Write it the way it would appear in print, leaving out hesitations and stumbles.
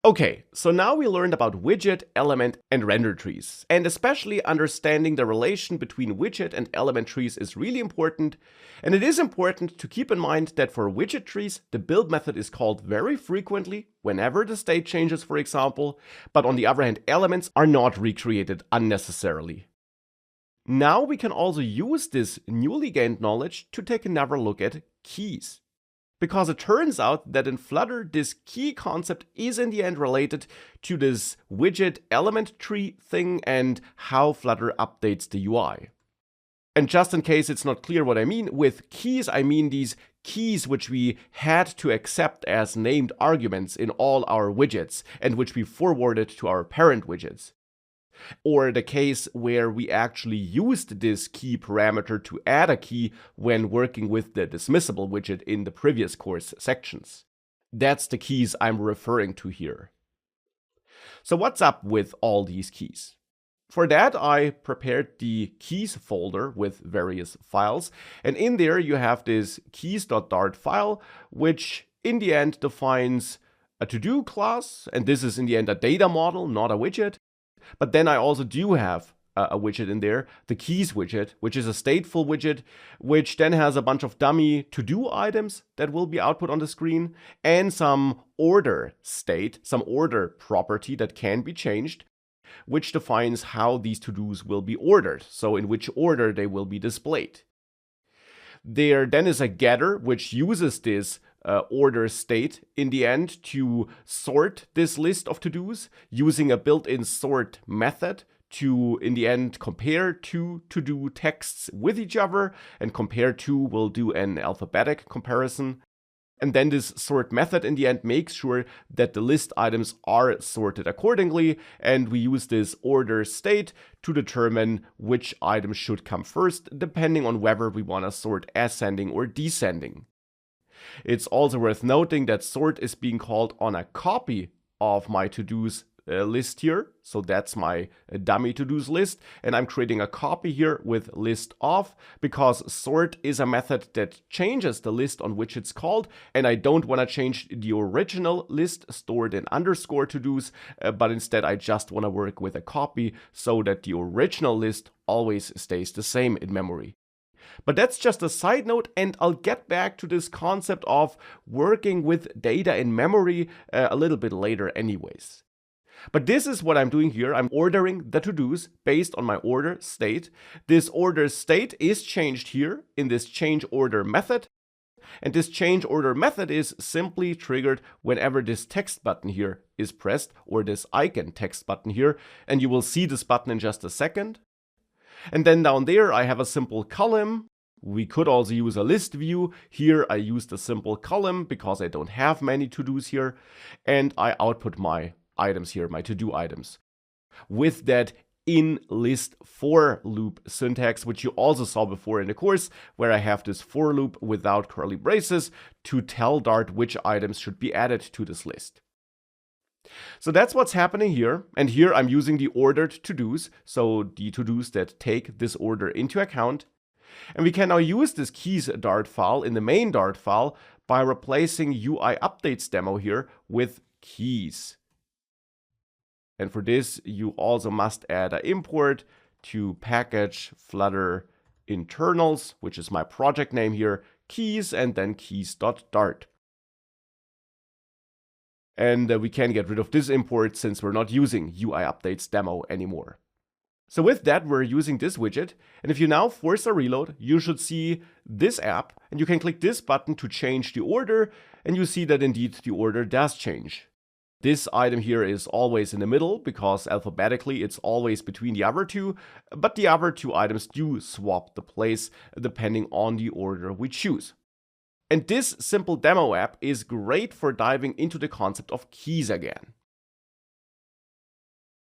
Okay, so now we learned about widget, element, and render trees. And especially understanding the relation between widget and element trees is really important. And it is important to keep in mind that for widget trees, the build method is called very frequently, whenever the state changes, for example. But on the other hand, elements are not recreated unnecessarily. Now we can also use this newly gained knowledge to take another look at keys. Because it turns out that in Flutter, this key concept is in the end related to this widget element tree thing and how Flutter updates the UI. And just in case it's not clear what I mean, with keys I mean these keys which we had to accept as named arguments in all our widgets and which we forwarded to our parent widgets. Or the case where we actually used this key parameter to add a key when working with the dismissible widget in the previous course sections. That's the keys I'm referring to here. So what's up with all these keys? For that, I prepared the keys folder with various files, and in there you have this keys.dart file, which in the end defines a to-do class, and this is in the end a data model, not a widget. But then I also do have a widget in there, the keys widget, which is a stateful widget, which then has a bunch of dummy to-do items that will be output on the screen, and some order state, some order property that can be changed, which defines how these to-dos will be ordered, so in which order they will be displayed. There then is a getter, which uses this order state in the end to sort this list of to-dos using a built-in sort method to, in the end, compare two to-do texts with each other, and compare two will do an alphabetic comparison. And then this sort method in the end makes sure that the list items are sorted accordingly, and we use this order state to determine which items should come first, depending on whether we want to sort ascending or descending. It's also worth noting that sort is being called on a copy of my to-dos list here. So that's my dummy to-dos list, and I'm creating a copy here with list of, because sort is a method that changes the list on which it's called, and I don't want to change the original list stored in underscore to-dos, but instead I just want to work with a copy so that the original list always stays the same in memory. But that's just a side note, and I'll get back to this concept of working with data in memory a little bit later anyways. But this is what I'm doing here. I'm ordering the to-dos based on my order state. This order state is changed here in this change order method. And this change order method is simply triggered whenever this text button here is pressed, or this icon text button here. And you will see this button in just a second. And then down there I have a simple column. We could also use a list view. Here I used a simple column because I don't have many to-dos here. And I output my items here, my to-do items, with that in list for loop syntax, which you also saw before in the course, where I have this for loop without curly braces to tell Dart which items should be added to this list. So that's what's happening here, and here I'm using the ordered to-dos, so the to-dos that take this order into account. And we can now use this keys Dart file in the main Dart file by replacing UI updates demo here with keys. And for this, you also must add an import to package flutter internals, which is my project name here, keys, and then keys.dart. And we can get rid of this import since we're not using UI updates demo anymore. So with that, we're using this widget. And if you now force a reload, you should see this app, and you can click this button to change the order, and you see that indeed the order does change. This item here is always in the middle because alphabetically it's always between the other two, but the other two items do swap the place depending on the order we choose. And this simple demo app is great for diving into the concept of keys again.